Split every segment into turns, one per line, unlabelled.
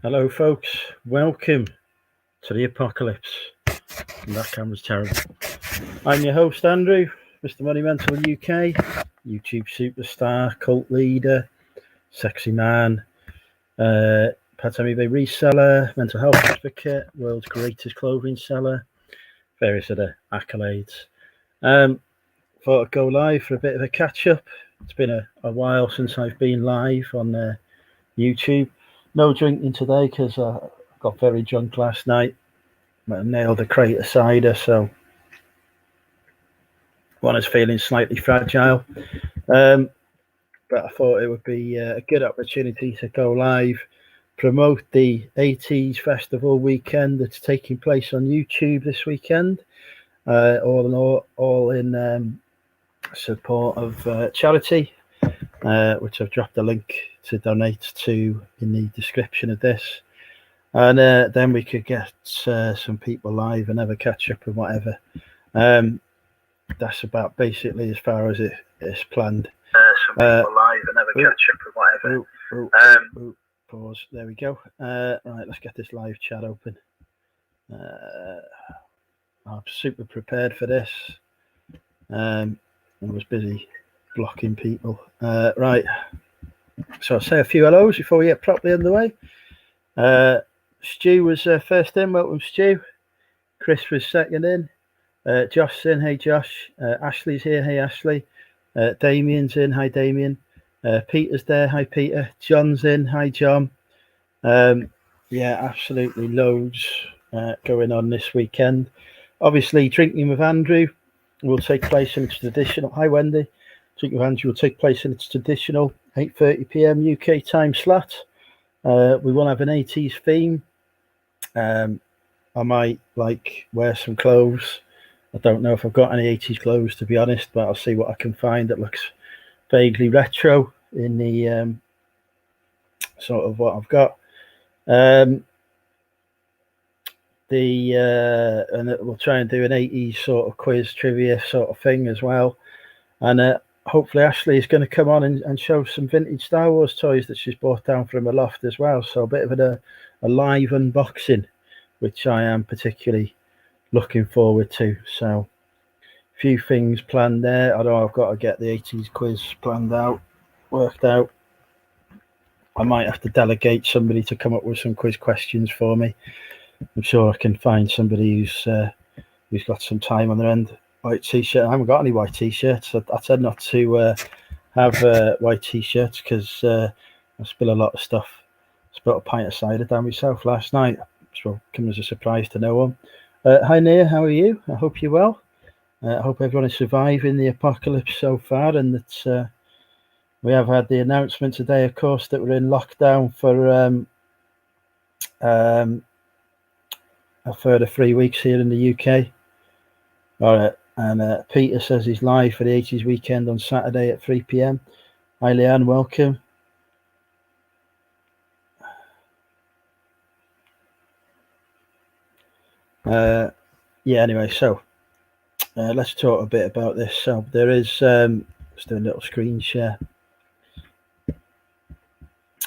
Hello, folks. Welcome to the apocalypse. And that camera's terrible. I'm your host, Andrew, Mr. Monumental UK, YouTube superstar, cult leader, sexy man, part-time eBay reseller, mental health advocate, world's greatest clothing seller, various other accolades. Thought I'd go live for a bit of a catch-up. It's been a while since I've been live on YouTube. No drinking today because I got very drunk last night. I nailed a crate of cider, so one is feeling slightly fragile. But I thought it would be a good opportunity to go live, promote the 80s Festival weekend that's taking place on YouTube this weekend. All in support of charity, which I've dropped a link to donate to in the description of this. And then we could get some people live and have a catch up and whatever. That's about basically as far as it is planned. Some people live and have a catch up and whatever. Pause. There we go. Right, let's get this live chat open. I'm super prepared for this. I was busy blocking people. Right. So I'll say a few hellos before we get properly underway. Stu was first in. Welcome, Stu. Chris was second in. Josh's in. Hey, Josh. Ashley's here. Hey, Ashley. Damien's in. Hi, Damien. Peter's there. Hi, Peter. John's in. Hi, John. Yeah, absolutely loads going on this weekend. Obviously, Drinking with Andrew will take place in its traditional. Hi, Wendy. Drinking with Andrew will take place in its traditional 8:30 p.m. UK time slot. We will have an 80s theme. I might wear some clothes. I don't know if I've got any 80s clothes, to be honest, but I'll see what I can find that looks vaguely retro in the sort of what I've got. And we'll try and do an 80s sort of quiz trivia sort of thing as well. And hopefully Ashley is going to come on and show some vintage Star Wars toys that she's brought down from her loft as well. So a bit of a live unboxing, which I am particularly looking forward to. So a few things planned there. I know I've got to get the 80s quiz worked out. I might have to delegate somebody to come up with some quiz questions for me. I'm sure I can find somebody who's got some time on their end. White t-shirt. I haven't got any white t-shirts. I tend not to have white t-shirts because I spill a lot of stuff. I spilled a pint of cider down myself last night, which will come as a surprise to no one. Hi, Nia. How are you? I hope you're well. I hope everyone is surviving the apocalypse so far, and that we have had the announcement today, of course, that we're in lockdown for a further 3 weeks here in the UK. All right. And Peter says he's live for the 80s weekend on Saturday at 3 p.m. Hi, Leanne, welcome. Yeah, anyway, so let's talk a bit about this. So there is, let's do a little screen share.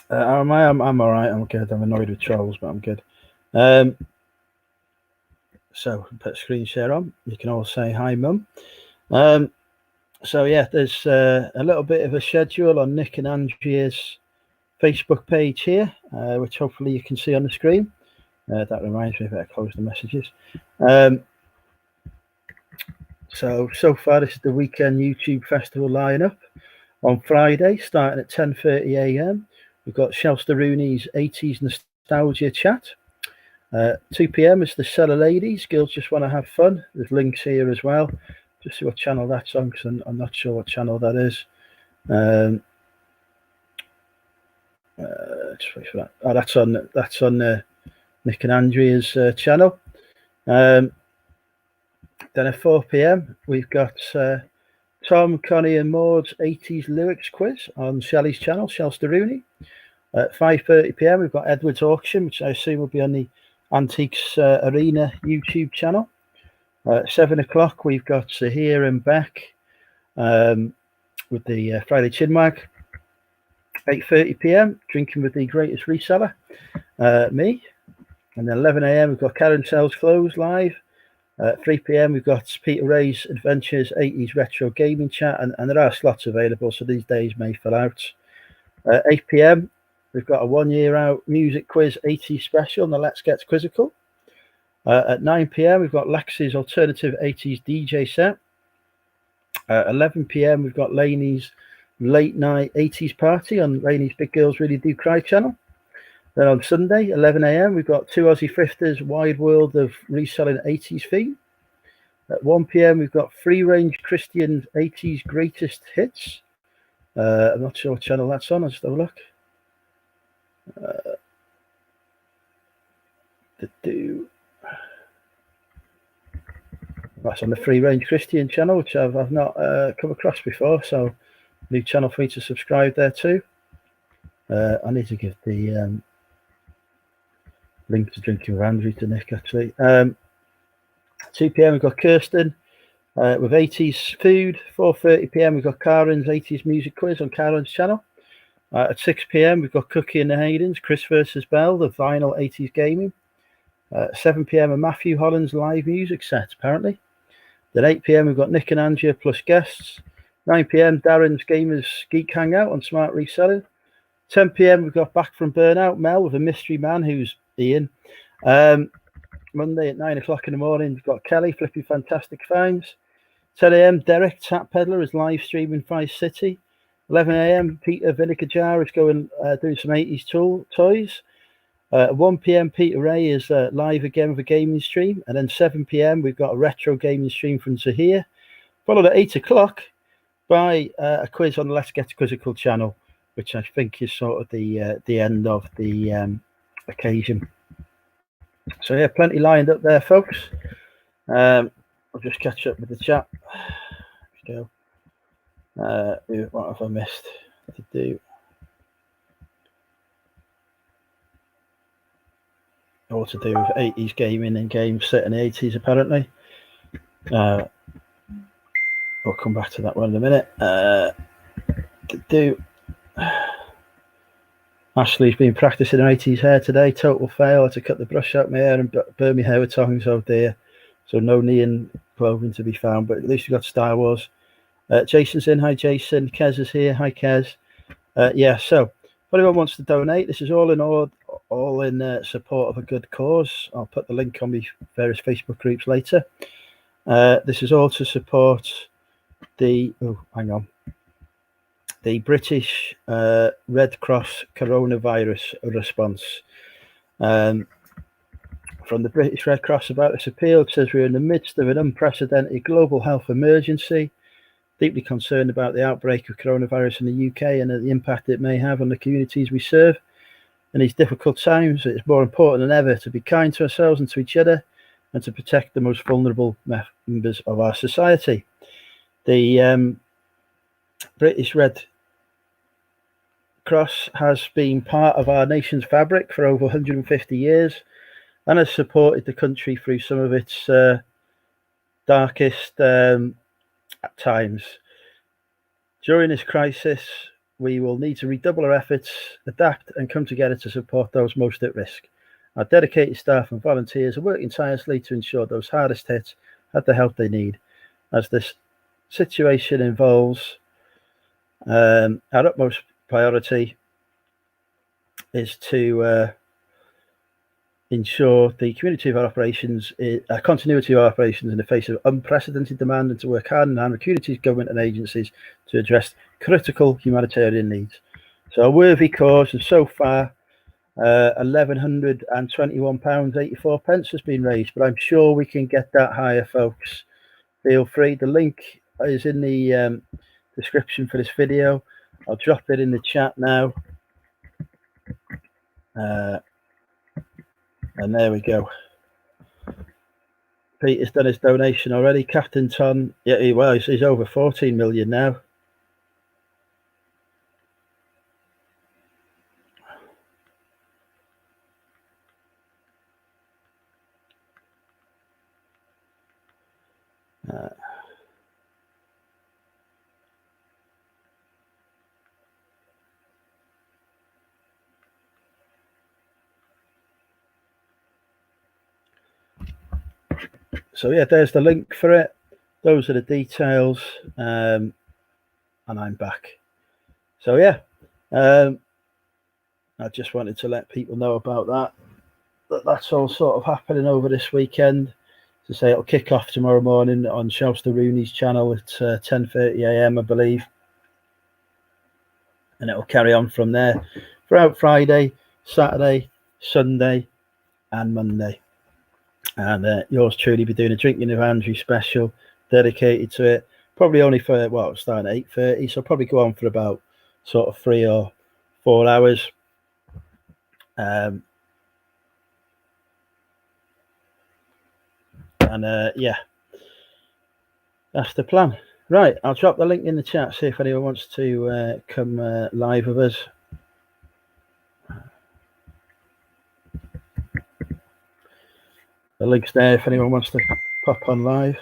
I'm all right. I'm good. I'm annoyed with trolls, but I'm good. So put screen share on. You can all say hi, Mum. So yeah, there's a little bit of a schedule on Nick and Andrea's Facebook page here, which hopefully you can see on the screen. That reminds me, I better close the messages. So far, this is the weekend YouTube festival lineup. On Friday, starting at 10:30 a.m., we've got Shelster Rooney's 80s Nostalgia Chat. 2 p.m. is the Cellar Ladies. Girls just want to have fun. There's links here as well. Just see what channel that's on, because I'm not sure what channel that is. Just wait for that. Oh, that's on Nick and Andrea's channel. Then at 4 p.m. we've got Tom, Connie, and Maud's 80s lyrics quiz on Shelley's channel, Shelster Rooney. At 5:30 p.m. we've got Edward's Auction, which I assume will be on the Antiques Arena YouTube channel. 7 o'clock we've got Sahir and Beck with the Friday Chinwag. 8:30 p.m. Drinking with the Greatest Reseller. me. And then 11 a.m. we've got Karen Sells Clothes live. 3 p.m. we've got Peter Ray's Adventures 80s Retro Gaming Chat, and there are slots available, so these days may fill out. 8 p.m. we've got a 1 year out music quiz 80s special on the Let's Get Quizzical. At 9 p.m. we've got Lex's alternative 80s DJ set. 11 p.m. we've got Laney's late night 80s party on Laney's Big Girls Really Do Cry channel. Then on Sunday, 11 a.m, we've got two Aussie thrifters, wide world of reselling 80s theme. At 1 p.m, we've got free range Christian 80s greatest hits. I'm not sure what channel that's on. I'll just have a look. That's on the free range Christian channel, which I've not come across before. So, new channel for me to subscribe there too. I need to give the link to Drinking with Andrew to Nick actually. 2 p.m. we've got Kirsten with 80s food. 4:30 p.m. we've got Karen's 80s music quiz on Karen's channel. At 6 p.m. we've got Cookie and the Haydens, Chris versus Bell, the vinyl 80s gaming. 7 p.m. a Matthew Holland's live music set apparently. Then 8 p.m. we've got Nick and Angia plus guests. 9 p.m. Darren's Gamers Geek Hangout on Smart Reselling. 10 p.m. we've got Back from Burnout Mel with a mystery man who's Ian. Monday at 9 o'clock in the morning we've got Kelly flipping fantastic finds. 10 a.m. Derek Tap Peddler is live streaming Vice City. 11 a.m. Peter Vinegar Jar is going doing some 80s toys. 1 p.m. Peter Ray is live again with a gaming stream, and then 7 p.m. we've got a retro gaming stream from Zahir, followed at 8 o'clock by a quiz on the Let's Get Quizzical channel, which I think is sort of the end of the occasion. So yeah, plenty lined up there, folks. I'll just catch up with the chat. Let's go. What have I missed to do? All to do with 80s gaming and games set in the 80s apparently. We'll come back to that one in a minute. Ashley's been practicing her 80s hair today. Total fail. I had to cut the brush out my hair and burn my hair with tongs. Oh dear. So no neon clothing to be found, but at least we got Star Wars. Jason's in. Hi Jason. Kez is here. Hi Kez. Yeah, so if anyone wants to donate, this is all in support of a good cause. I'll put the link on my various Facebook groups later. This is all to support the British Red Cross coronavirus response. From the British Red Cross about this appeal, it says we're in the midst of an unprecedented global health emergency. Deeply concerned about the outbreak of coronavirus in the UK and the impact it may have on the communities we serve. In these difficult times, it's more important than ever to be kind to ourselves and to each other and to protect the most vulnerable members of our society. The British Red Cross has been part of our nation's fabric for over 150 years and has supported the country through some of its darkest times. During this crisis, we will need to redouble our efforts, adapt and come together to support those most at risk. Our dedicated staff and volunteers are working tirelessly to ensure those hardest hit have the help they need. As this situation involves, our utmost priority is to ensure the continuity of our operations in the face of unprecedented demand and to work hand in hand with communities, government and agencies to address critical humanitarian needs. So a worthy cause, and so far £1,121.84 has been raised, but I'm sure we can get that higher, folks. Feel free. The link is in the description for this video. I'll drop it in the chat now. And there we go. Peter's done his donation already. Captain Ton, yeah, he's over 14 million now. So yeah, there's the link for it. Those are the details, and I'm back. So yeah, I just wanted to let people know about that's all sort of happening over this weekend. To say it'll kick off tomorrow morning on Shelster Rooney's channel at 10:30 a.m. I believe, and it'll carry on from there throughout Friday, Saturday, Sunday, and Monday. And yours truly be doing a Drinking with Andrew special dedicated to it. Probably only for starting at 8:30, so probably go on for about sort of 3 or 4 hours. Yeah, that's the plan. Right, I'll drop the link in the chat, see if anyone wants to come live with us. The link's there if anyone wants to pop on live.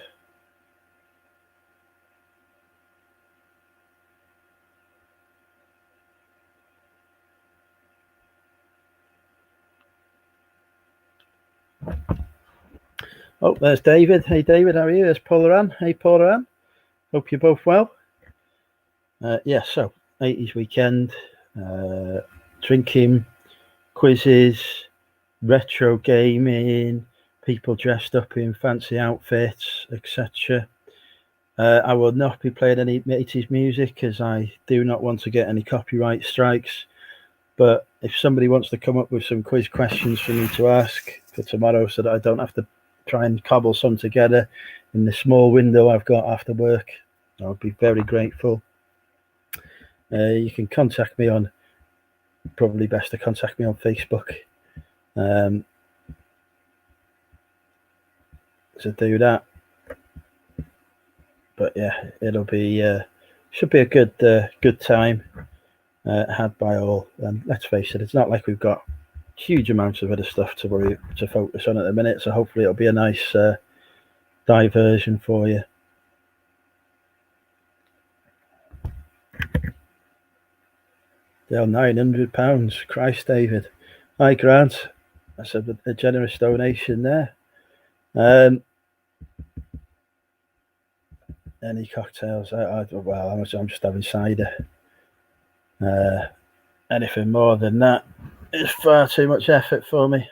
Oh, there's David. Hey, David, how are you? There's Paula Ann. Hey, Paula Ann. Hope you're both well. Yeah, so 80s weekend, drinking, quizzes, retro gaming, people dressed up in fancy outfits, etc. I will not be playing any 80s music as I do not want to get any copyright strikes. But if somebody wants to come up with some quiz questions for me to ask for tomorrow so that I don't have to try and cobble some together in the small window I've got after work, I would be very grateful. You can contact me on, probably best to contact me on Facebook. So do that. But yeah, it'll be should be a good time had by all. And let's face it, it's not like we've got huge amounts of other stuff to focus on at the minute. So hopefully it'll be a nice diversion for you. They're £900. Christ, David. Hi, Grant. That's a generous donation there. Any cocktails? I'm just having cider. Anything more than that is far too much effort for me.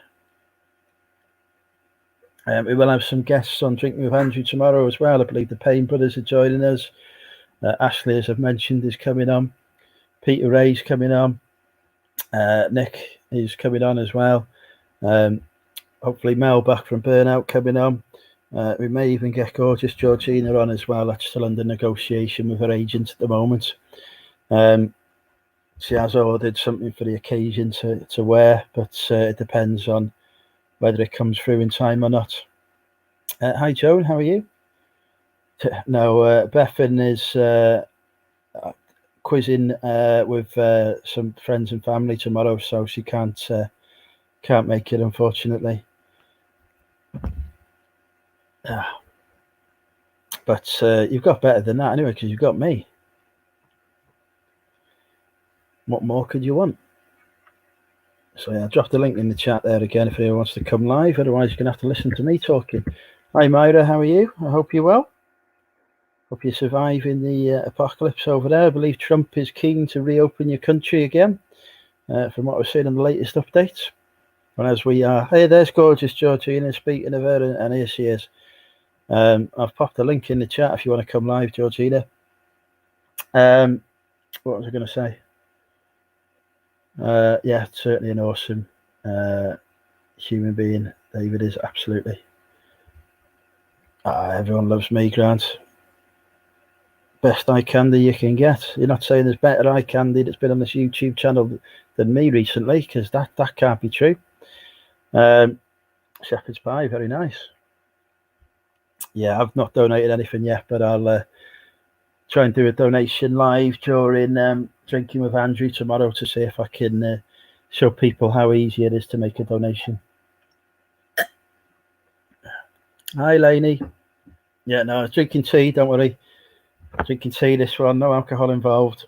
We will have some guests on Drinking with Andrew tomorrow as well. I believe the Payne brothers are joining us. Ashley, as I've mentioned, is coming on. Peter Ray's coming on. Nick is coming on as well. Hopefully Mel back from Burnout coming on. We may even get gorgeous Georgina on as well. That's still under negotiation with her agent at the moment. She has ordered something for the occasion to wear, but it depends on whether it comes through in time or not. Hi, Joan. How are you? No, Bethan is quizzing with some friends and family tomorrow, so she can't make it, unfortunately. But you've got better than that anyway, because you've got me. What more could you want? So yeah, I'll drop the link in the chat there again if anyone wants to come live. Otherwise, you're going to have to listen to me talking. Hi, Myra. How are you? I hope you're well. Hope you're surviving the apocalypse over there. I believe Trump is keen to reopen your country again, from what I've seen in the latest updates. And as we are, hey, there's gorgeous Georgina. Speaking of her, and here she is. I've popped a link in the chat if you want to come live, Georgina. What was I going to say? Yeah, certainly an awesome human being. David is absolutely. Everyone loves me, Grant. Best eye candy you can get. You're not saying there's better eye candy that's been on this YouTube channel than me recently, because that can't be true. Shepherd's pie, very nice. Yeah, I've not donated anything yet, but I'll try and do a donation live during Drinking with Andrew tomorrow to see if I can show people how easy it is to make a donation. Hi, Lainey. Yeah, no, I was drinking tea, don't worry. Drinking tea this one, no alcohol involved.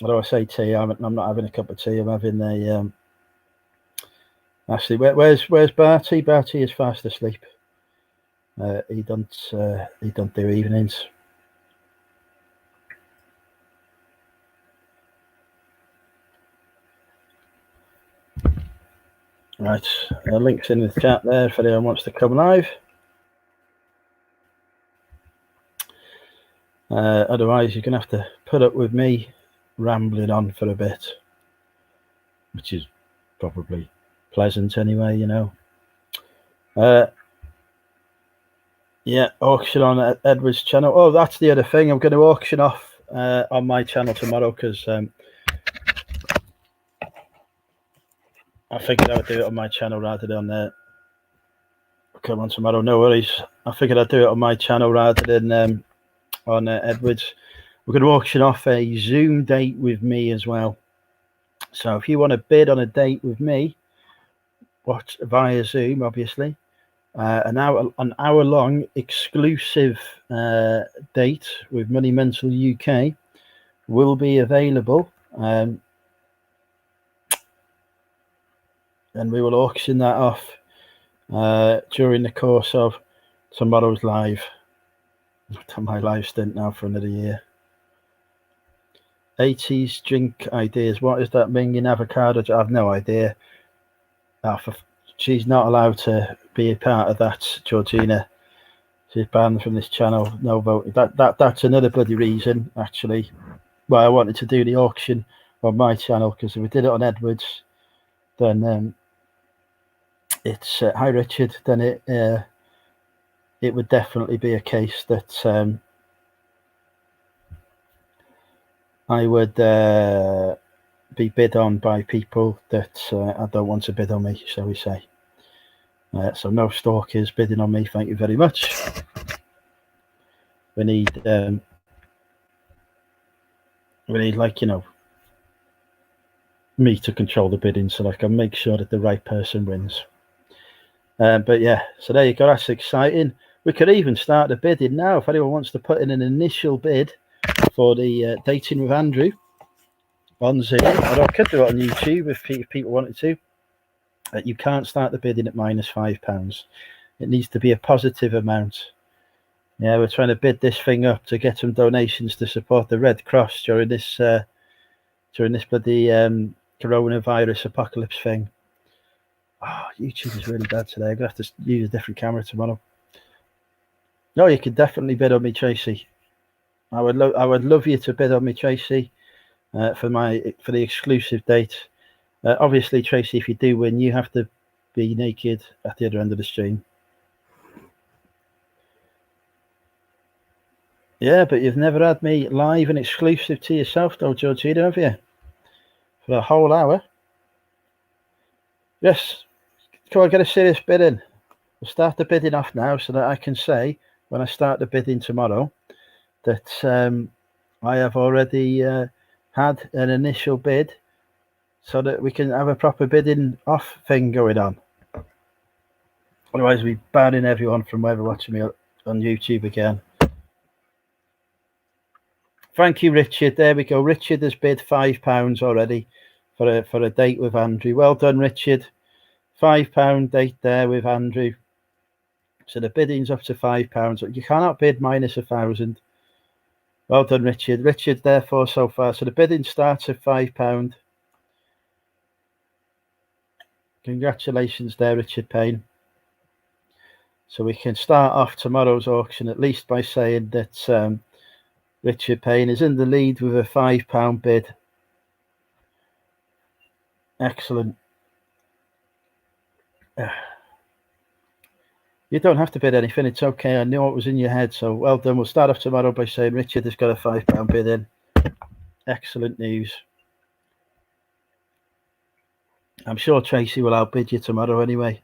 Although I say tea, I'm not having a cup of tea, I'm having a... Actually, where's Barty? Barty is fast asleep. He don't do evenings. Right, links in the chat there if anyone wants to come live. Otherwise, you're gonna have to put up with me rambling on for a bit, which is probably pleasant anyway, you know. Yeah, auction on Edward's channel. Oh, that's the other thing. I'm going to auction off on my channel tomorrow because I figured I would do it on my channel rather than come on tomorrow. No worries. I figured I'd do it on my channel rather than on Edward's. We're going to auction off a Zoom date with me as well. So if you want to bid on a date with me, watch via Zoom, obviously. An hour long exclusive date with Money Mental UK will be available, and we will auction that off during the course of tomorrow's live. To my live stint now for another year. 80s drink ideas. What does that mean in avocado? I have no idea. She's not allowed to be a part of that, Georgina. She's banned from this channel. No voting. That's another bloody reason, actually, why I wanted to do the auction on my channel, because if we did it on Edward's, then it's hi Richard. Then it would definitely be a case that I would be bid on by people that I don't want to bid on me, shall we say. So no stalkers bidding on me, thank you very much. We need like, you know, me to control the bidding so I can make sure that the right person wins. But yeah, so there you go, that's exciting. We could even start the bidding now if anyone wants to put in an initial bid for the Dating with Andrew on Zoom, or I could do it on YouTube if people wanted to. You can't start the bidding at -5. It needs to be a positive amount. Yeah, we're trying to bid this thing up to get some donations to support the Red Cross during this bloody coronavirus apocalypse thing. Oh, YouTube is really bad today. I'm gonna have to use a different camera tomorrow. No, you can definitely bid on me, Tracy. I would love you to bid on me, Tracy, for the exclusive date. Obviously, Tracy, if you do win, you have to be naked at the other end of the stream. Yeah, but you've never had me live and exclusive to yourself, though, Georgina, have you? For a whole hour. Yes. Come on, get a serious bid in. We'll start the bidding off now so that I can say, when I start the bidding tomorrow, that I have already had an initial bid so that we can have a proper bidding off thing going on. Otherwise, we're banning everyone from ever watching me on YouTube again. Thank you, Richard. There we go. Richard has bid £5 already for a date with Andrew. Well done, Richard. £5 date there with Andrew. So the bidding's up to £5. You cannot bid -1,000. Well done, Richard. Richard, therefore, so far. So the bidding starts at £5. Congratulations there, Richard Payne. So we can start off tomorrow's auction at least by saying that Richard Payne is in the lead with a £5 bid. Excellent. You don't have to bid anything. It's okay. I knew what was in your head. So well done. We'll start off tomorrow by saying Richard has got a £5 bid in. Excellent news. I'm sure Tracy will outbid you tomorrow anyway.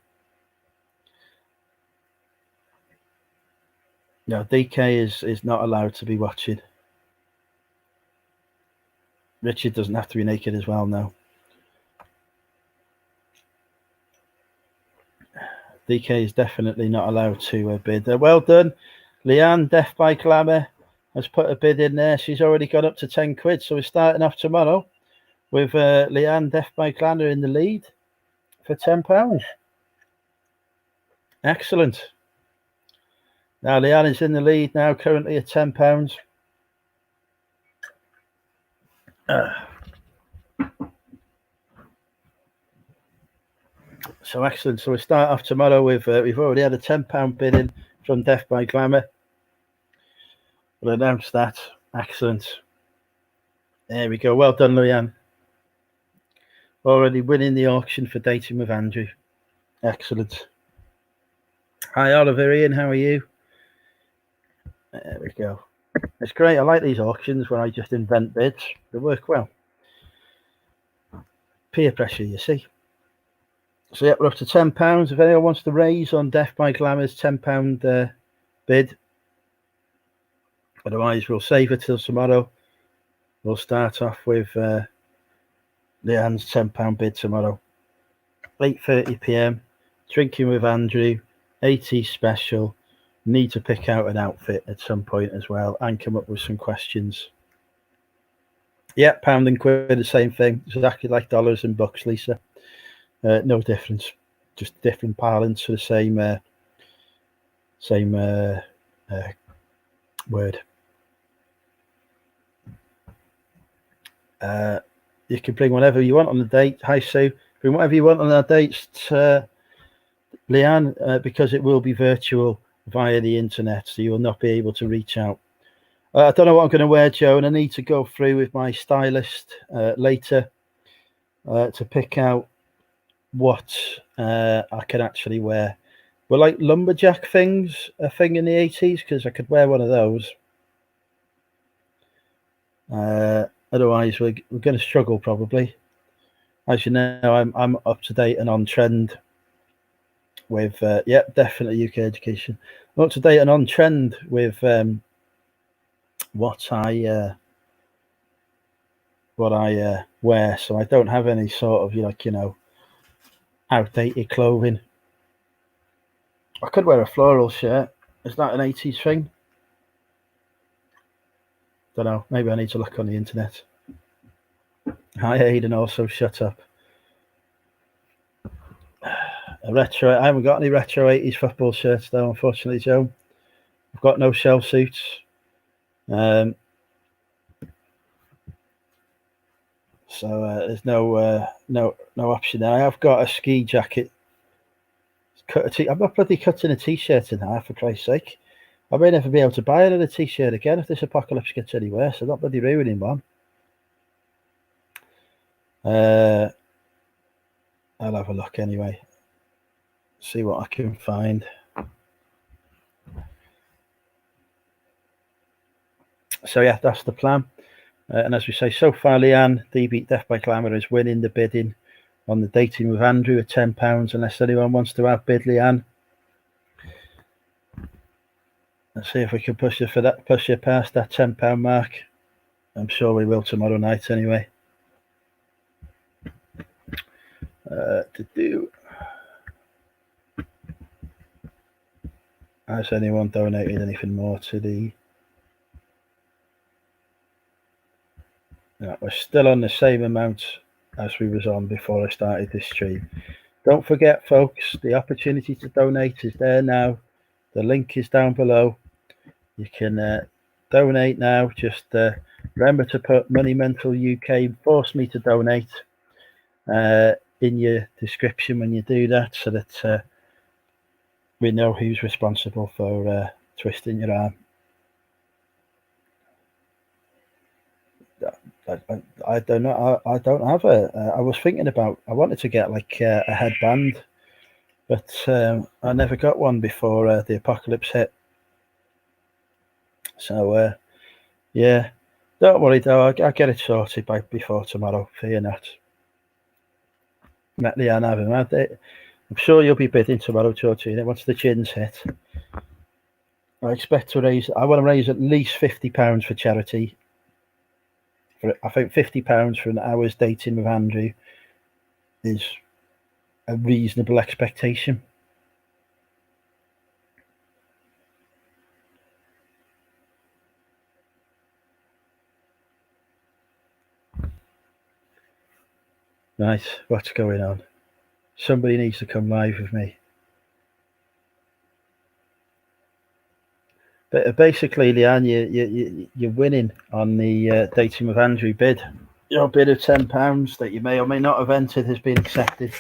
No, DK is not allowed to be watching. Richard doesn't have to be naked as well now. DK is definitely not allowed to bid. Well done. Leanne, Death by Glamour, has put a bid in there. She's already got up to 10 quid. So we're starting off tomorrow with Leanne, Death by Glamour in the lead for £10. Excellent. Now Leanne is in the lead now, currently at £10. So excellent. So we start off tomorrow with we've already had a £10 bidding from Death by Glamour. We'll announce that. Excellent. There we go. Well done, Leanne. Already winning the auction for Dating with Andrew. Excellent. Hi, Oliver Ian. How are you? There we go. It's great. I like these auctions where I just invent bids. They work well. Peer pressure, you see. So yeah, we're up to £10. If anyone wants to raise on Death by Glamour's £10 bid, otherwise we'll save it till tomorrow. We'll start off with Leanne's £10 bid tomorrow. 8:30 p.m. Drinking with Andrew, 80 special. Need to pick out an outfit at some point as well and come up with some questions. Yeah, pound and quid, the same thing. Exactly like dollars and bucks, Lisa. No difference. Just different parlance for the same word. You can bring whatever you want on the date. Hi, Sue. Bring whatever you want on our dates, Leanne, because it will be virtual via the internet, so you will not be able to reach out. I don't know what I'm going to wear, Joe, and I need to go through with my stylist later to pick out what I can actually wear. Were like lumberjack things a thing in the 80s? Because I could wear one of those. Otherwise, we're going to struggle probably. As you know, I'm up to date and on trend with definitely UK education. I'm up to date and on trend with what I wear, so I don't have any sort of outdated clothing. I could wear a floral shirt. Is that an 80s thing? Don't know. Maybe I need to look on the internet. Hi, Aidan. Also, shut up. A retro. I haven't got any retro 80s football shirts though, unfortunately, Joe. I've got no shell suits. So there's no option there. I have got a ski jacket. I'm not bloody cutting a t-shirt in half, for Christ's sake. I may never be able to buy another t-shirt again if this apocalypse gets any worse. I'm not bloody ruining one. I'll have a look anyway. See what I can find. So yeah, that's the plan. And as we say, so far, Leanne, DB Death by Glamour, is winning the bidding on the Dating with Andrew at £10. Unless anyone wants to outbid Leanne. Let's see if we can push you past that £10 mark. I'm sure we will tomorrow night anyway. Has anyone donated anything more to the... No, we're still on the same amount as we was on before I started this stream. Don't forget, folks, the opportunity to donate is there now. The link is down below. You can donate now. Just remember to put Money Mental UK, force me to donate in your description when you do that, so that we know who's responsible for twisting your arm. I don't know. I don't have I was thinking about. I wanted to get like a headband, but I never got one before the apocalypse hit. So yeah, don't worry though. I'll get it sorted before tomorrow. Fear not. Met Leanne having had it. I'm sure you'll be bidding tomorrow, Georgina, once the chins hit. I expect to raise. I want to raise at least £50 for charity. I think £50 for an hour's dating with Andrew is a reasonable expectation. Right, what's going on? Somebody needs to come live with me. But basically, Leanne, you're winning on the Dating with Andrew bid. Your bid of £10 that you may or may not have entered has been accepted.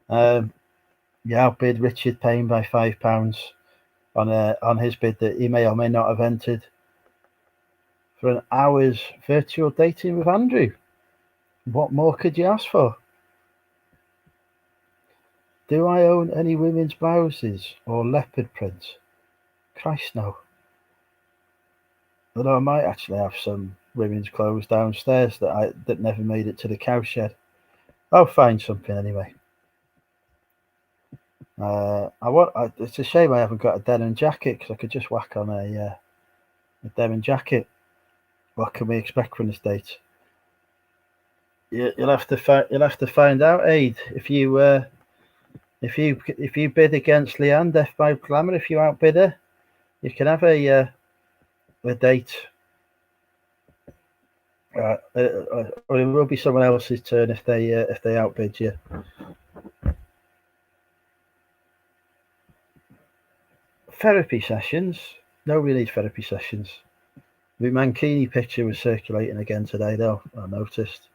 You outbid Richard Payne by £5 on his bid that he may or may not have entered for an hour's virtual dating with Andrew. What more could you ask for? Do I own any women's blouses or leopard prints? Christ, no. Although I might actually have some women's clothes downstairs that never made it to the cowshed. I'll find something anyway. It's a shame I haven't got a denim jacket because I could just whack on a denim jacket. What can we expect from this date? You'll have to find out, Aid. If you bid against Leanne, Death by Glamour, if you outbid her, you can have a date. Or it will be someone else's turn if they outbid you. Therapy sessions. Nobody needs therapy sessions. The Mankini picture was circulating again today, though. I noticed.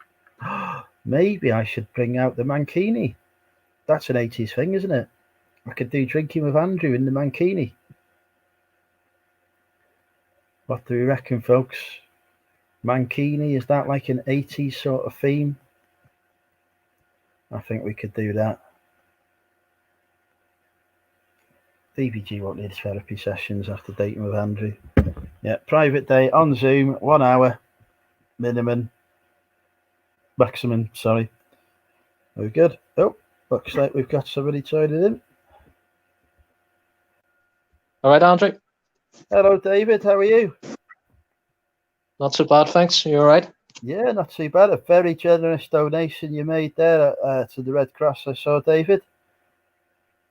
Maybe I should bring out the Mankini. That's an 80s thing, isn't it? I could do drinking with Andrew in the Mankini. What do we reckon, folks? Mankini, is that like an 80s sort of theme? I think we could do that. DBG won't need therapy sessions after dating with Andrew. Yeah, private date on Zoom, 1 hour, maximum, sorry. Very good. Oh, looks like we've got somebody joining in.
All right, Andrew.
Hello, David. How are you?
Not so bad, thanks. You all right?
Yeah, not too bad. A very generous donation you made there to the Red Cross, I saw, David.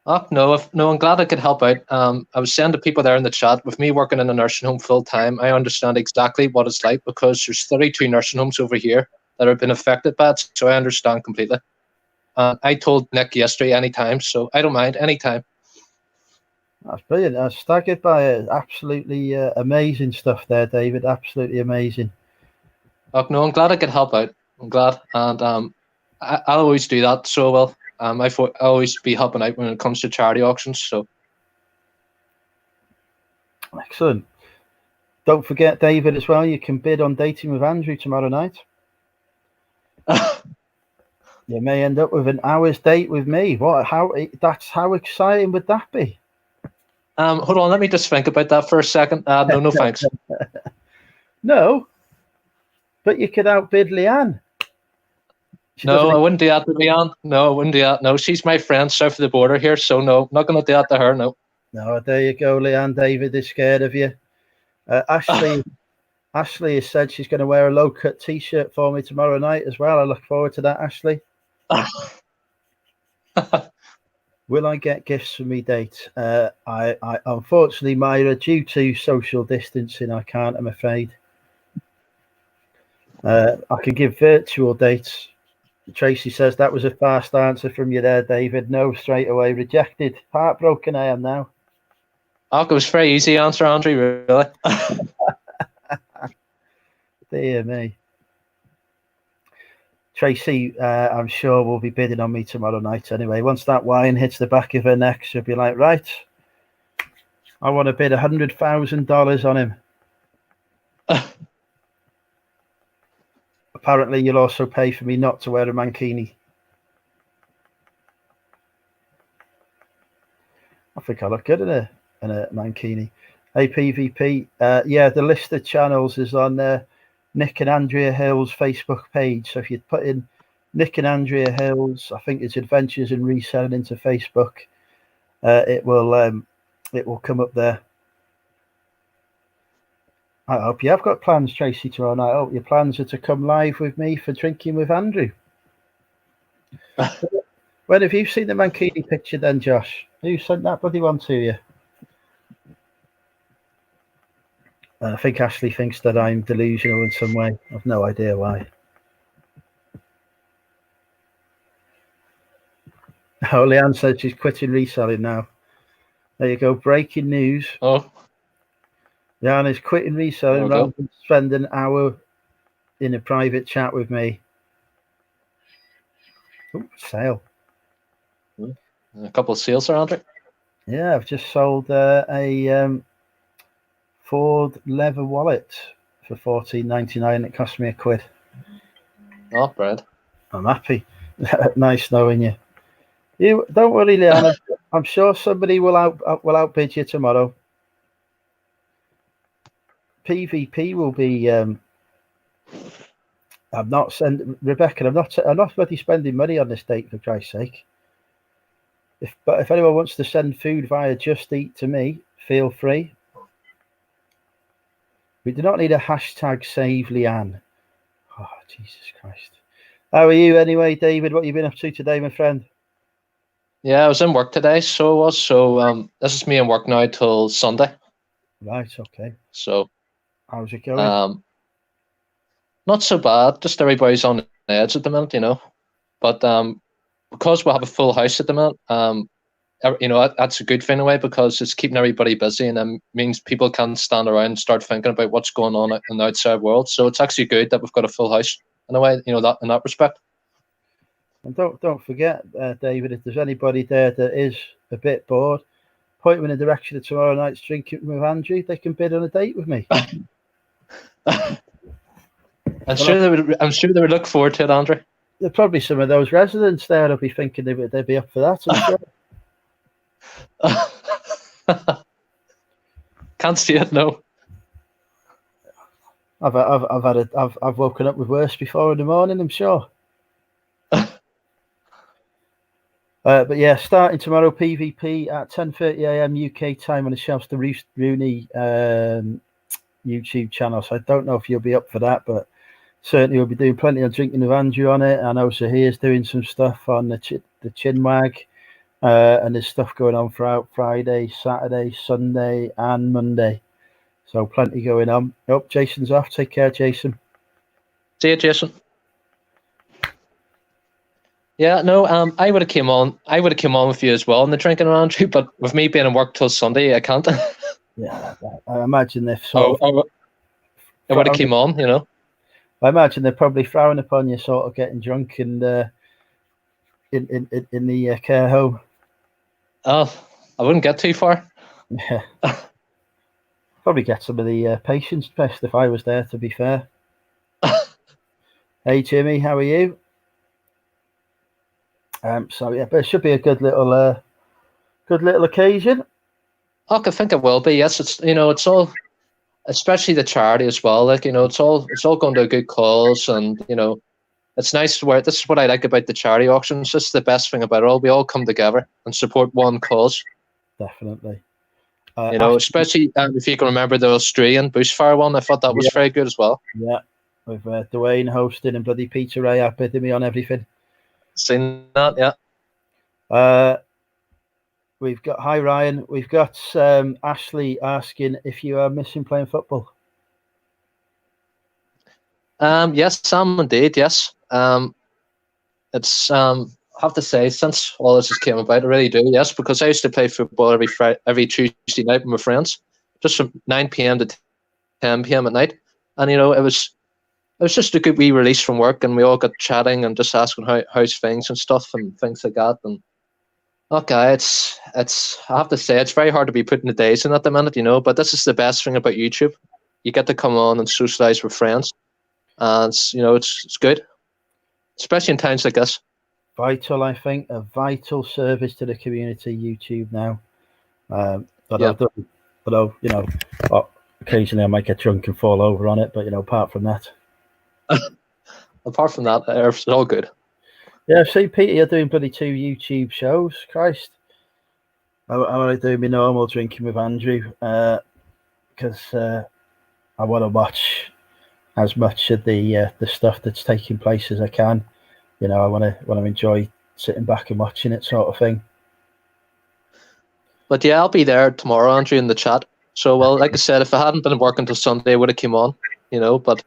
Oh, no, I'm glad I could help out. I was saying to people there in the chat, with me working in a nursing home full time, I understand exactly what it's like because there's 32 nursing homes over here that have been affected by it, so I understand completely. I told Nick yesterday anytime, so I don't mind anytime.
That's brilliant. I was staggered by it. Absolutely amazing stuff there, David. Absolutely amazing.
Oh, no, I'm glad I could help out. I'm glad, and I'll always do that. So well, I'll always be helping out when it comes to charity auctions. So
excellent. Don't forget, David, as well. You can bid on Dating with Andrew tomorrow night. You may end up with an hour's date with me. How exciting would that be?
Hold on, let me just think about that for a second. No thanks.
No, but you could outbid Leanne.
No, I wouldn't do that to Leanne. No, I wouldn't do that. No, she's my friend south of the border here, so no, not going to do that to her. No.
No, there you go, Leanne. David is scared of you. Ashley has said she's going to wear a low-cut T-shirt for me tomorrow night as well. I look forward to that, Ashley. Will I get gifts for me date? I unfortunately, Myra, due to social distancing, I can't, I'm afraid. I can give virtual dates. Tracy says that was a fast answer from you there, David. No, straight away rejected. Heartbroken I am now.
Oh, it was a very easy answer, Andrew, really.
Dear me. Tracy, I'm sure will be bidding on me tomorrow night anyway. Once that wine hits the back of her neck, she'll be like, right, I want to bid $100,000 on him. Apparently, you'll also pay for me not to wear a mankini. I think I look good in a mankini. Hey, PvP. Yeah, the list of channels is on Nick and Andrea Hill's Facebook page. So if you put in Nick and Andrea Hills, I think it's Adventures in Reselling into Facebook, it will come up there. I hope you have got plans, Tracy, tomorrow night. I hope your plans are to come live with me for drinking with Andrew. When have you seen the mankini picture then, Josh? Who sent that bloody one to you? I think Ashley thinks that I'm delusional in some way. I've no idea why. Oh, Leanne said she's quitting reselling now. There you go. Breaking news.
Oh.
Yeah, and he's quitting reselling rather than spending an hour in a private chat with me. Ooh, sale.
A couple of sales, Sir Andrew.
Yeah, I've just sold a Ford leather wallet for $14.99. It cost me £1.
Oh, Brad.
I'm happy. Nice knowing you. You don't worry, Leanne. I'm sure somebody will outbid you tomorrow. PvP will be. I'm not sending Rebecca. I'm not bloody spending money on this date, for Christ's sake. If anyone wants to send food via Just Eat to me, feel free. We do not need a hashtag save Leanne. Oh, Jesus Christ. How are you anyway, David? What have you been up to today, my friend?
Yeah, I was in work today, so I was. So this is me in work now till Sunday.
Right, okay.
So
how's it going?
Not so bad. Just everybody's on edge at the minute, you know. But because we have a full house at the minute, you know, that's a good thing in a way, because it's keeping everybody busy, and then means people can't stand around and start thinking about what's going on in the outside world. So it's actually good that we've got a full house in a way, you know, that in that respect.
And don't forget, David, if there's anybody there that is a bit bored, point them in the direction of tomorrow night's drinking with Andrew. They can bid on a date with me.
I'm sure they would look forward to it, Andrew.
There's probably some of those residents there that'll be thinking they'd be up for that. I'm sure.
Can't see it, no.
I've woken up with worse before in the morning, I'm sure. But yeah, starting tomorrow, PvP at 10:30 a.m. UK time on the Shelster Rooney YouTube channel. So I don't know if you'll be up for that, but certainly we'll be doing plenty of drinking with Andrew on it. I know Sahir's doing some stuff on the Chinwag, and there's stuff going on throughout Friday, Saturday, Sunday, and Monday. So plenty going on. Oh, Jason's off. Take care, Jason.
See you, Jason. Yeah, no, I would have came on with you as well in the drinking around you, but with me being in work till Sunday, I can't.
Yeah, I imagine they've
I would have came on, you know.
I imagine they're probably frowning upon you, sort of getting drunk and in the care home.
Oh, I wouldn't get too far.
Yeah, probably get some of the patients best if I was there. To be fair. Hey Jimmy, how are you? So yeah, but it should be a good little occasion.
I think it will be. Yes, it's, you know, it's all, especially the charity as well. Like, you know, it's all going to a good cause, and you know, it's nice where this is what I like about the charity auctions. This is the best thing about it all. We all come together and support one cause.
Definitely.
You know, especially if you can remember the Australian bushfire one. I thought that was very good as well.
Yeah, with Dwayne hosting and bloody Peter Ray outbidding me on everything.
Seen that, yeah.
We've got, hi Ryan, we've got Ashley asking if you are missing playing football.
Yes, Sam, indeed, yes. It's I have to say, since all this has came about, I really do, yes, because I used to play football every Tuesday night with my friends, just from 9 p.m. to 10 p.m. at night, and you know, it was just a good wee release from work, and we all got chatting and just asking how's things and stuff and things like that. And okay, it's I have to say, it's very hard to be putting the days in at the minute, you know, but this is the best thing about YouTube. You get to come on and socialize with friends, and you know, it's good, especially in times like this.
Vital, I think, a vital service to the community, YouTube now.
Yeah.
Although, you know, occasionally I might get drunk and fall over on it, but you know, apart from that,
it's all good.
Yeah, see, Peter, you're doing bloody 2 YouTube shows. Christ, I want to do my normal drinking with Andrew because I want to watch as much of the stuff that's taking place as I can. You know, I want to enjoy sitting back and watching it, sort of thing.
But yeah, I'll be there tomorrow, Andrew, in the chat. So, well, like I said, if I hadn't been working till Sunday, I would have came on, you know. But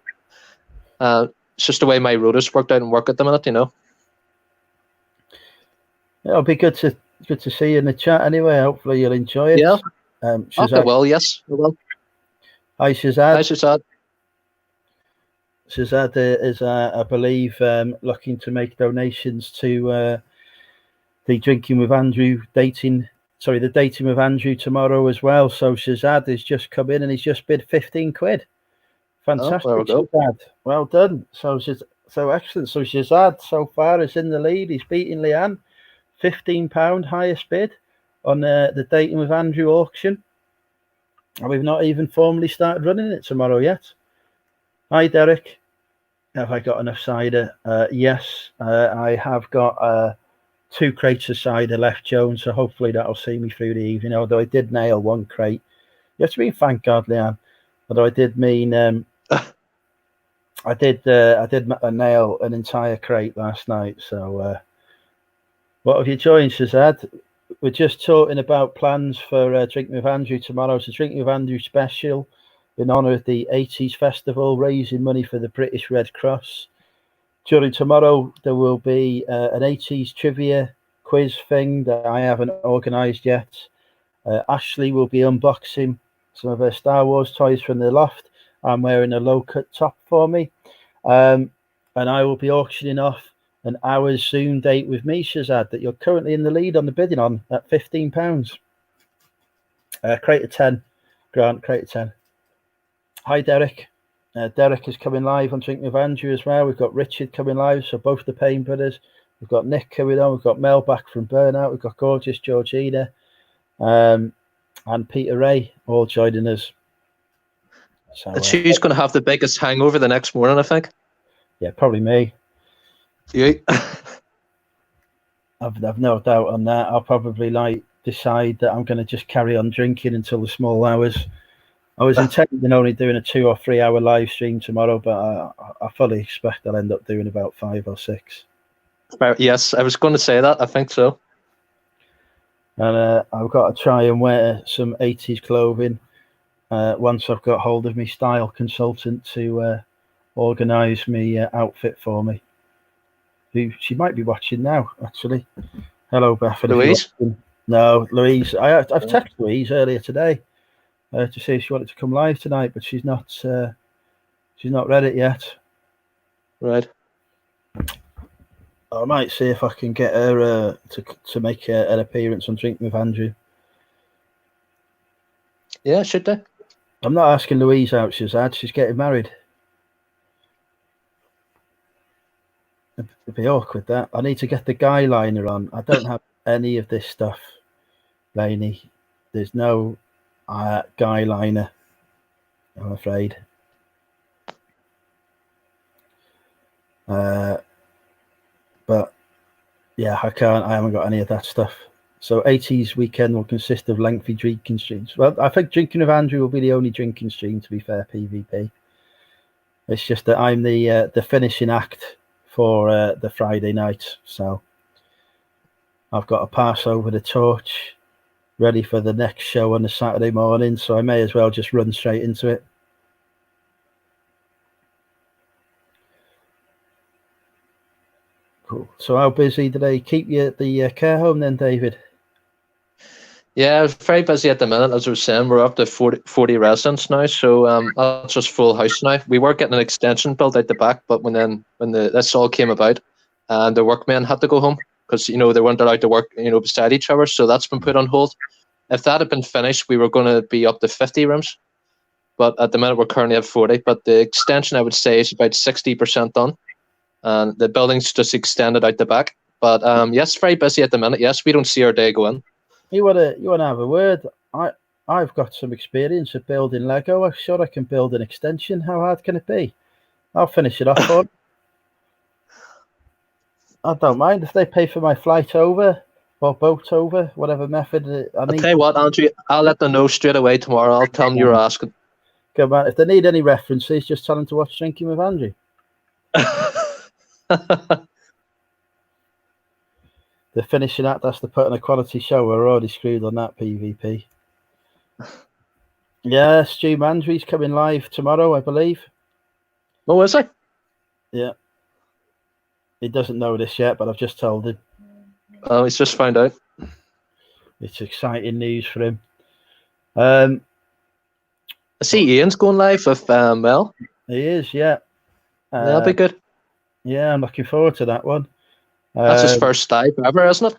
it's just the way my rota's worked out and work at the minute, you know.
It'll be good to see you in the chat anyway. Hopefully you'll enjoy it.
Yeah. Okay, well, yes, I will.
Hi, Shazad.
Hi, Shazad.
Shazad is, I believe, looking to make donations to the Drinking with Andrew the Dating with Andrew tomorrow as well. So Shazad has just come in and he's just bid 15 quid. Fantastic,
there we go.
Shazad. Well done. So excellent. So Shazad so far is in the lead. He's beating Leanne. £15 highest bid on the Dating with Andrew auction. And we've not even formally started running it tomorrow yet. Hi, Derek. Have I got enough cider? Yes, I have got 2 crates of cider left, Jones, so hopefully that'll see me through the evening, although I did nail 1 crate. You have to mean, thank God, Leanne. Although I did mean, I did nail an entire crate last night, so what have you joined, Shazad? We're just talking about plans for Drinking with Andrew tomorrow. It's a Drinking with Andrew special in honour of the 80s festival, raising money for the British Red Cross. During tomorrow, there will be an 80s trivia quiz thing that I haven't organised yet. Ashley will be unboxing some of her Star Wars toys from the loft. I'm wearing a low-cut top for me. And I will be auctioning off an hour's Zoom date with me, Shazad, that you're currently in the lead on the bidding on at £15. Crate of 10. Grant, crate of 10. Hi, Derek. Derek is coming live on Drinking with Andrew as well. We've got Richard coming live, so both the Payne brothers. We've got Nick coming on. We've got Mel back from Burnout. We've got gorgeous Georgina and Peter Ray all joining us. So,
and she's going to have the biggest hangover the next morning, I think.
Yeah, probably me.
Yeah.
I've no doubt on that. I'll probably decide that I'm going to just carry on drinking until the small hours. I was intending only doing a 2 or 3 hour live stream tomorrow, but I fully expect I'll end up doing about 5 or 6.
Yes, I was going to say that. I think so.
And I've got to try and wear some 80s clothing once I've got hold of my style consultant to organise me outfit for me. She might be watching now, actually. Hello, Beth.
Louise?
No, Louise. I've texted Louise earlier today to say she wanted to come live tonight, but she's not read it yet.
Right.
I might see if I can get her to make an appearance on Drinking with Andrew.
Yeah, should they?
I'm not asking Louise out, Shazad. She's getting married. It'd be awkward, that. I need to get the guy liner on. I don't have any of this stuff, Lainey. There's no guy liner, I'm afraid. But yeah, I haven't got any of that stuff. So 80s weekend will consist of lengthy drinking streams. Well, I think Drinking with Andrew will be the only drinking stream, to be fair, PvP. It's just that I'm the finishing act for the Friday night. So I've got to pass over the torch, ready for the next show on the Saturday morning. So I may as well just run straight into it. Cool. So how busy do they keep you at the care home then, David?
Yeah, I was very busy at the minute. As I was saying, we're up to 40 residents now, so that's just full house now. We were getting an extension built out the back, but when this all came about, and the workmen had to go home because they weren't allowed to work beside each other, so that's been put on hold. If that had been finished, we were going to be up to 50 rooms, but at the minute we're currently at 40. But the extension, I would say, is about 60% done, and the building's just extended out the back. But yes, very busy at the minute. Yes, we don't see our day going.
You wanna have a word? I've got some experience of building Lego. I'm sure I can build an extension. How hard can it be? I'll finish it off for. I don't mind if they pay for my flight over or boat over, whatever method.
I'll tell you what, Andrew, I'll let them know straight away tomorrow. I'll tell them you're asking.
Come on, if they need any references, just tell them to watch Drinking with Andrew. The finishing act, that's to put on a quality show. We're already screwed on that, PvP. Yeah, Stu Mandry's coming live tomorrow, I believe.
Oh, is he?
Yeah. He doesn't know this yet, but I've just told him.
Oh, he's just found out.
It's exciting news for him.
I see Ian's going live with Mel.
He is, yeah.
That'll be good.
Yeah, I'm looking forward to that one.
That's his first live ever, isn't it?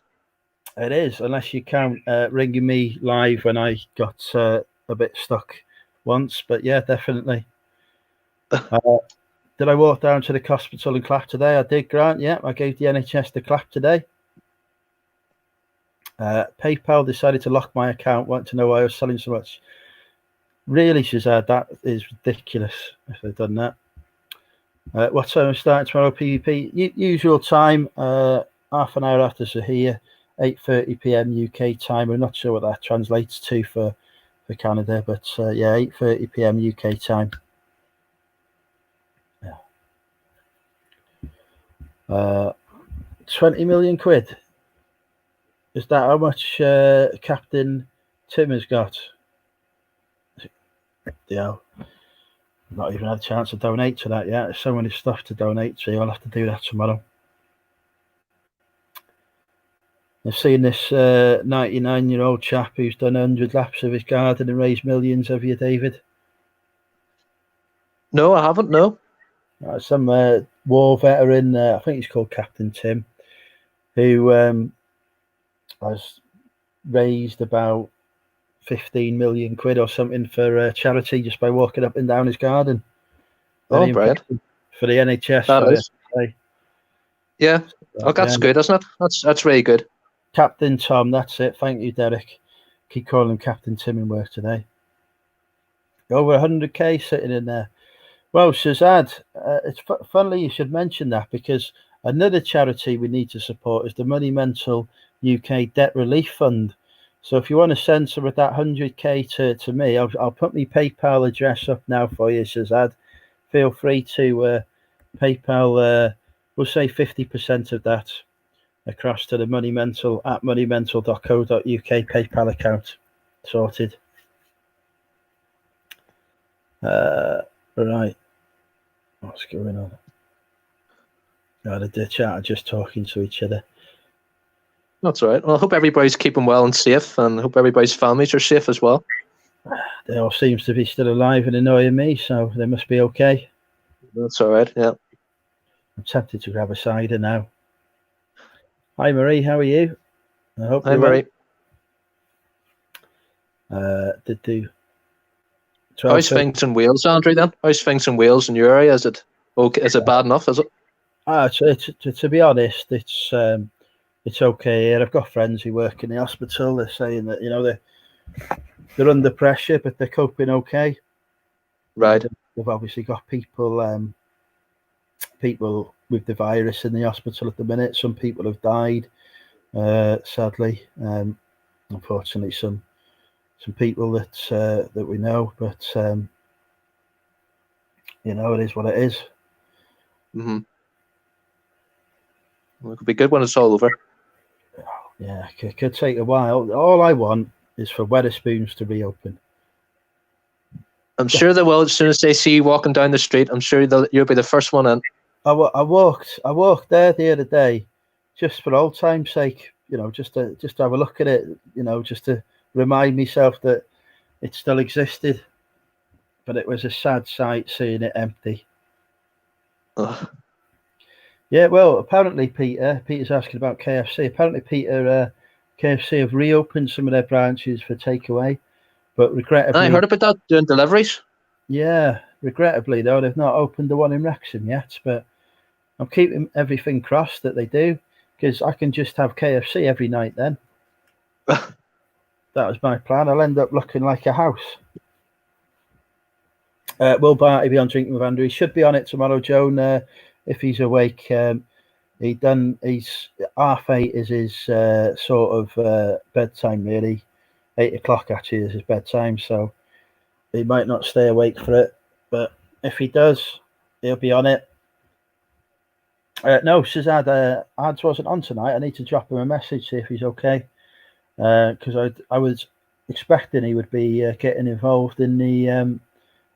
It is, unless you count ringing me live when I got a bit stuck once. But yeah, definitely. Did I walk down to the hospital and clap today? I did, Grant. Yeah, I gave the NHS the clap today. PayPal decided to lock my account. Want to know why I was selling so much? Really, Shazad, that is ridiculous if they've done that. What time are we starting tomorrow, PvP? Usual time, half an hour after Zahir, 8:30 p.m. UK time. I'm not sure what that translates to for Canada, but yeah, 8:30 p.m. UK time. Yeah. 20 million quid. Is that how much Captain Tim has got? Yeah. Not even had a chance to donate to that yet. There's so many stuff to donate to. I'll have to do that tomorrow. I've seen this 99-year-old chap who's done 100 laps of his garden and raised millions. Have you, David?
No, I haven't. No.
Some war veteran, I think he's called Captain Tim, who has raised about 15 million quid or something for charity just by walking up and down his garden.
Oh, brilliant.
For the NHS.
That is. Yeah. Oh, that's good, isn't it? That's really good.
Captain Tom, that's it. Thank you, Derek. Keep calling him Captain Tim in work today. Over 100k sitting in there. Well, Shazad, it's funnily you should mention that, because another charity we need to support is the Money Mental UK Debt Relief Fund. So if you want to send some of that 100k to me, I'll put my PayPal address up now for you, Shazad. Feel free to PayPal, we'll say 50% of that across to the Money Mental at moneymental.co.uk PayPal account. Sorted. Right. What's going on? The chat are just talking to each other.
That's all right. Well, I hope everybody's keeping well and safe, and hope everybody's families are safe as well.
They all seems to be still alive and annoying me, so they must be okay.
That's all right, yeah.
I'm tempted to grab a cider now. Hi, Marie. How are you? I hope
Hi, Marie. How's things in Wales, Andrew? Then how's things in Wales in your area? Is it okay? Is it bad enough? Is it?
To be honest, it's okay here. I've got friends who work in the hospital. They're saying that they're under pressure, but they're coping okay.
Right.
We've obviously got people with the virus in the hospital at the minute. Some people have died, sadly. Unfortunately, some people that we know, but it is what it is.
Mm-hmm. Well, it could be good when it's all over.
Yeah, it could take a while. All I want is for Wetherspoons to reopen.
I'm sure they will. As soon as they see you walking down the street, I'm sure you'll be the first one in.
I walked there the other day, just for old time's sake. Just to have a look at it. Just to remind myself that it still existed. But it was a sad sight seeing it empty.
Ugh.
Yeah, well, apparently Peter's asking about KFC. Apparently, KFC have reopened some of their branches for takeaway, but regrettably,
I heard about that, doing deliveries.
Yeah, regrettably though, they've not opened the one in Wrexham yet. But I'm keeping everything crossed that they do, because I can just have KFC every night then. That was my plan. I'll end up looking like a house. Will Barty be on Drinking with Andrew? He should be on it tomorrow, Joan. If he's awake, he's 8:30 is his sort of bedtime, really. 8 o'clock actually is his bedtime, so he might not stay awake for it. But if he does, he'll be on it. No, Shazad, Ads wasn't on tonight. I need to drop him a message, see if he's okay. Because I was expecting he would be getting involved in the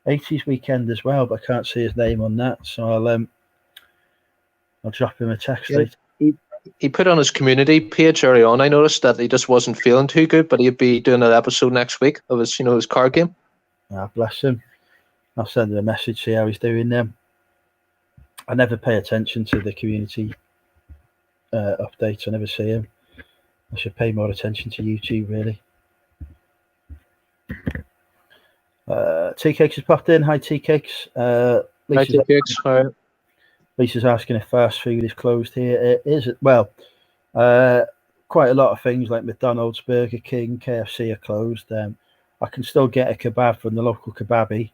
80s weekend as well, but I can't see his name on that, so I'll drop him a text later.
He put on his community page early on. I noticed that he just wasn't feeling too good, but he'd be doing an episode next week of his card game.
Bless him. I'll send him a message, see how he's doing. I never pay attention to the community updates. I never see him. I should pay more attention to YouTube, really. Tea Cakes has popped in. Hi, Tea Cakes.
Hi, Tea Cakes. All right.
Lisa's asking if fast food is closed here. It is. Well, quite a lot of things like McDonald's, Burger King, KFC are closed. I can still get a kebab from the local kebabi.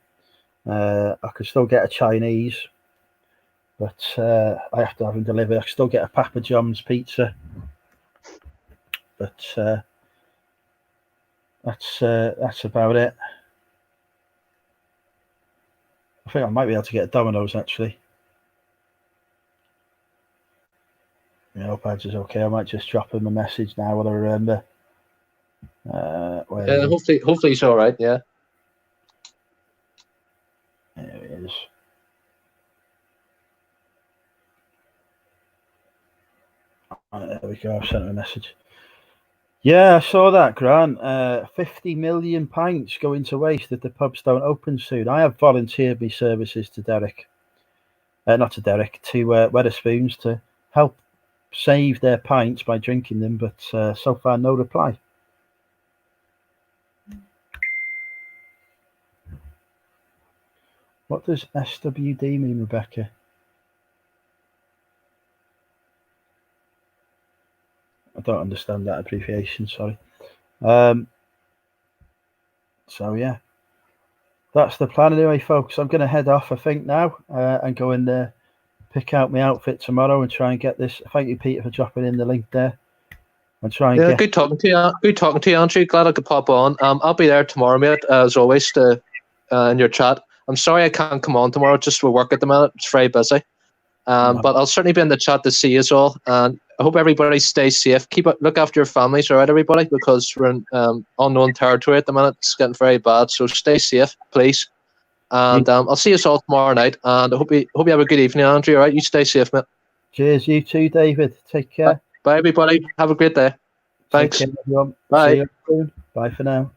I can still get a Chinese, but I have to have them delivered. I can still get a Papa John's pizza, but that's about it. I think I might be able to get a Domino's actually. I hope Badge is okay. I might just drop him a message now while I remember.
Hopefully he's all right. Yeah.
There he is. There we go. I've sent him a message. Yeah, I saw that, Grant. 50 million pints going to waste if the pubs don't open soon. I have volunteered my services to Derek. Not to Derek, to Wetherspoons to help save their pints by drinking them, but so far no reply. What does SWD mean, Rebecca? I don't understand that abbreviation, sorry. So yeah, that's the plan anyway, folks. I'm going to head off, I think, now and go in there, pick out my outfit tomorrow and try and get this. Thank you, Peter, for dropping in the link there. And try and get...
Good talking to you. Good talking to you, Andrew. Glad I could pop on. I'll be there tomorrow, mate, as always, in your chat. I'm sorry I can't come on tomorrow, just for work at the minute. It's very busy. But I'll certainly be in the chat to see you all. And I hope everybody stays safe. Look after your families, all right, everybody? Because we're in unknown territory at the minute. It's getting very bad. So stay safe, please. And I'll see you all tomorrow night. And I hope you have a good evening, Andrew. All right, you stay safe, mate.
Cheers, you too, David. Take care.
Bye, everybody. Have a great day. Thanks.
Take care, everyone.
Bye.
See you soon. Bye for now.